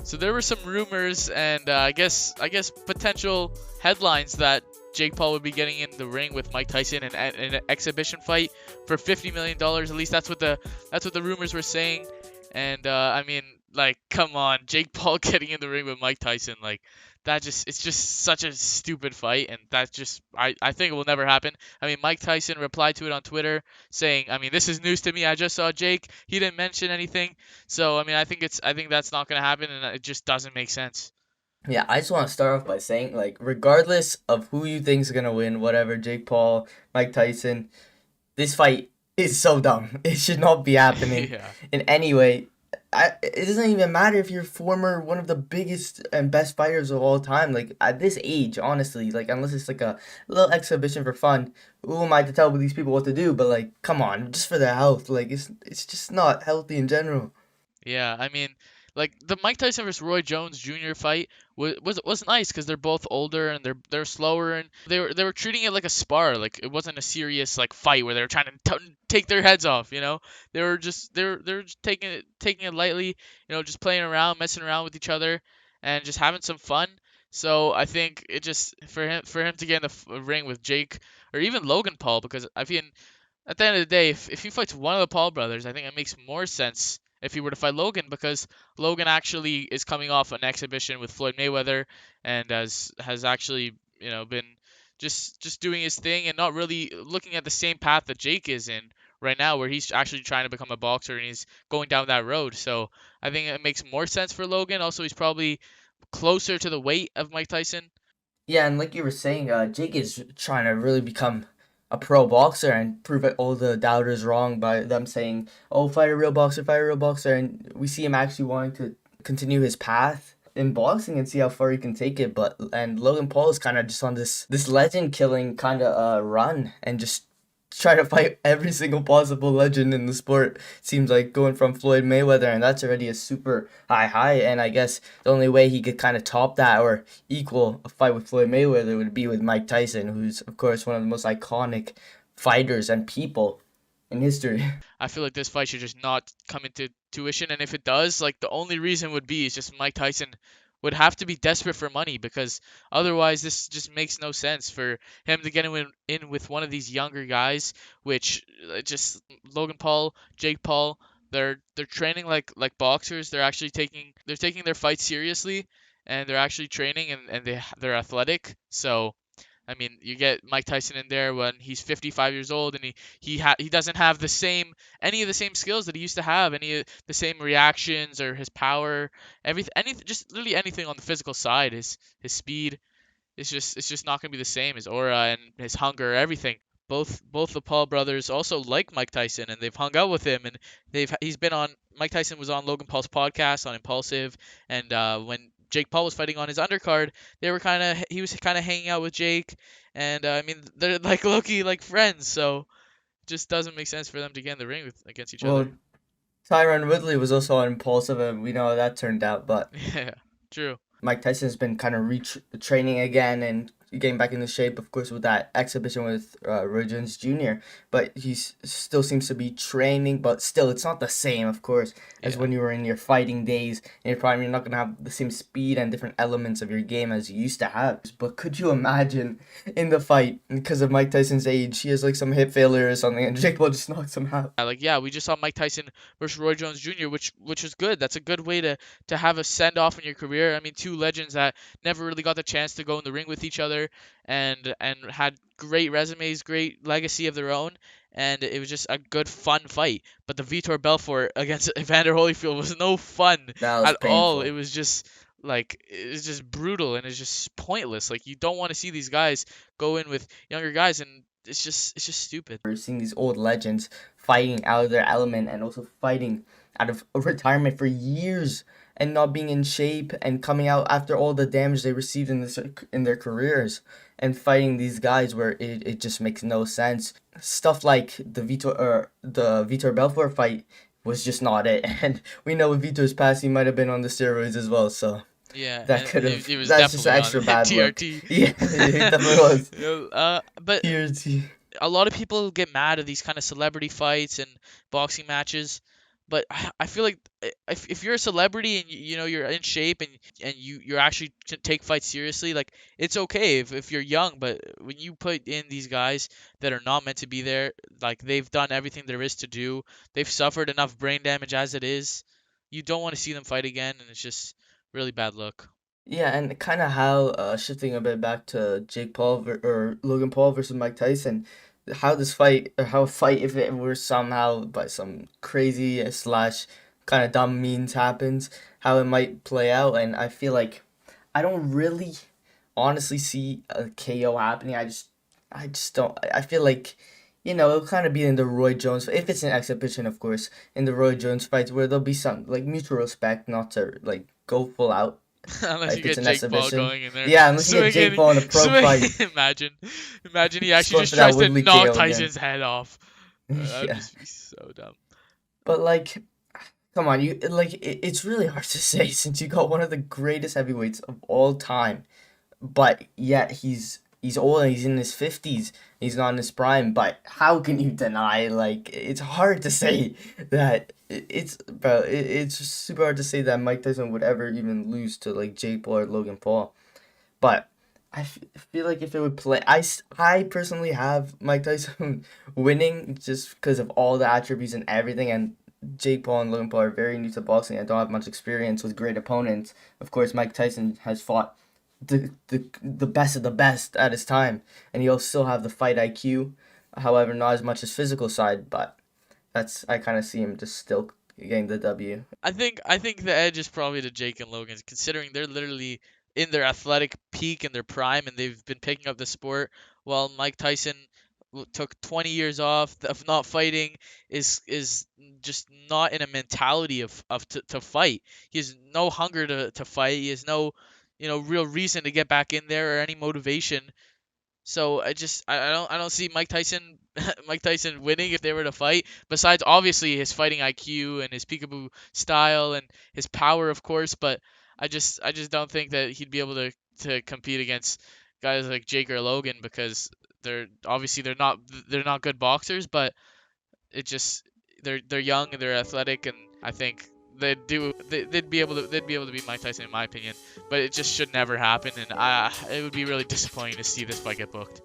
So there were some rumors and I guess potential headlines that Jake Paul would be getting in the ring with Mike Tyson in an exhibition fight for $50 million. At least that's what the rumors were saying. And I mean, like, come on, Jake Paul getting in the ring with Mike Tyson, like it's just such a stupid fight, and that just I think it will never happen. I mean, Mike Tyson replied to it on Twitter saying, I mean, this is news to me. I just saw Jake. He didn't mention anything. So I mean, I think that's not gonna happen, and it just doesn't make sense. Yeah, I just want to start off by saying, like, regardless of who you think's gonna win, whatever, Jake Paul, Mike Tyson, this fight is so dumb. It should not be happening Yeah. in any way. It doesn't even matter if you're former one of the biggest and best fighters of all time. Like, at this age, honestly, like, unless it's like a little exhibition for fun, who am I to tell these people what to do? But like, come on, just for their health. Like, it's just not healthy in general. Yeah, I mean, like the Mike Tyson versus Roy Jones Jr. fight was nice because they're both older and they're slower, and they were treating it like a spar. Like, it wasn't a serious like fight where they were trying to take their heads off. They were just taking it lightly. Just playing around, messing around with each other, and just having some fun. So I think it just for him to get in the ring with Jake or even Logan Paul, because I feel at the end of the day, if he fights one of the Paul brothers, I think it makes more sense if he were to fight Logan, because Logan actually is coming off an exhibition with Floyd Mayweather and has actually been just doing his thing and not really looking at the same path that Jake is in right now, where he's actually trying to become a boxer and he's going down that road. So I think it makes more sense for Logan. Also, he's probably closer to the weight of Mike Tyson. Yeah, and like you were saying, Jake is trying to really become a pro boxer and prove all the doubters wrong by them saying, "Oh, fight a real boxer, fight a real boxer," and we see him actually wanting to continue his path in boxing and see how far he can take it. But and Logan Paul is kind of just on this legend killing kind of run and just try to fight every single possible legend in the sport. Seems like going from Floyd Mayweather, and that's already a super high. And I guess the only way he could kind of top that or equal a fight with Floyd Mayweather would be with Mike Tyson, who's, of course, one of the most iconic fighters and people in history. I feel like this fight should just not come into tuition, and if it does, like, the only reason would be is just Mike Tyson would have to be desperate for money, because otherwise this just makes no sense for him to get in with one of these younger guys, which just Logan Paul, Jake Paul, they're training like boxers. They're taking their fight seriously, and they're actually training, and they're athletic. So I mean, you get Mike Tyson in there when he's 55 years old, and he doesn't have any of the same skills that he used to have, any of the same reactions or his power, anything, just literally anything on the physical side. His speed it's just not gonna be the same. His aura and his hunger, everything. Both the Paul brothers also like Mike Tyson, and they've hung out with him, and he's been on Mike Tyson was on Logan Paul's podcast on Impulsive, and when Jake Paul was fighting on his undercard, he was kind of hanging out with Jake, and I mean, they're like Loki like friends, so it just doesn't make sense for them to get in the ring against each Well, other. Tyron Woodley was also on Impulsive, and we know how that turned out. But Yeah, true. Mike Tyson's been kind of training again and getting back into shape, of course, with that exhibition with Roy Jones Jr. But still seems to be training, but still, it's not the same, of course, as Yeah. when you were in your fighting days. In your prime, you're not going to have the same speed and different elements of your game as you used to have. But could you imagine in the fight, because of Mike Tyson's age, he has like some hip failure or something, and Jake Paul just knocks him out? Yeah, we just saw Mike Tyson versus Roy Jones Jr., which was good. That's a good way to have a send off in your career. I mean, two legends that never really got the chance to go in the ring with each other, and had great resumes, great legacy of their own, and it was just a good fun fight. But the Vitor Belfort against Evander Holyfield was no fun That was at all. painful. It was just brutal, and it's just pointless. Like, you don't want to see these guys go in with younger guys, and it's just stupid. We're seeing these old legends fighting out of their element and also fighting out of retirement for years and not being in shape and coming out after all the damage they received in their careers and fighting these guys where it just makes no sense. Stuff like the Vitor Belfort fight was just not it. And we know with Vitor's past he might have been on the steroids as well, so Yeah, that and could have it was that's just definitely on extra bad luck. TRT. Yeah, it definitely was. But TRT. a lot of people get mad at these kind of celebrity fights and boxing matches, But I feel like if you're a celebrity and you know you're in shape and you're actually to take fights seriously, like it's okay if you're young. But when you put in these guys that are not meant to be there, like they've done everything there is to do, they've suffered enough brain damage as it is. You don't want to see them fight again, and it's just really bad look. Yeah, and kind of how shifting a bit back to Jake Paul or Logan Paul versus Mike Tyson, how this fight or how a fight if it were somehow by some crazy slash kind of dumb means happens, how it might play out, and I feel like I don't really honestly see a KO happening. I just don't. I feel like, it'll kind of be in the Roy Jones, if it's an exhibition, of course, in the Roy Jones fights where there'll be some like mutual respect, not to like go full out Unless you if it's get an Jake Paul exhibition. going in there, Yeah, unless you get Jake swinging, Paul in a pro swing. fight, Imagine he just actually going just for that tries to Woodley knock KO again. Tyson's head off. That would Yeah, just be so dumb. but like, come on, it's really hard to say since you got one of the greatest heavyweights of all time, but yet he's old and he's in his 50s. He's not in his prime, but how can you deny, like, it's hard to say that it's bro, it's just super hard to say that Mike Tyson would ever even lose to like Jake Paul or Logan Paul. But feel like if it would play, I personally have Mike Tyson winning just because of all the attributes and everything. And Jake Paul and Logan Paul are very new to boxing and don't have much experience with great opponents. Of course, Mike Tyson has fought the best of the best at his time, and he'll still have the fight IQ. However, not as much as physical side, but I kind of see him just still getting the W. I think the edge is probably to Jake and Logan, considering they're literally in their athletic peak and their prime, and they've been picking up the sport, while Mike Tyson took 20 years off of not fighting, is just not in a mentality to fight. He has no hunger to fight. He has no real reason to get back in there or any motivation. So I don't see Mike Tyson Mike Tyson winning if they were to fight. Besides obviously his fighting IQ and his peekaboo style and his power, of course, but I just don't think that he'd be able to compete against guys like Jake or Logan, because they're not good boxers, but it just they're young and they're athletic, and I think they'd be able to beat Mike Tyson in my opinion, but it just should never happen, and it would be really disappointing to see this fight get booked.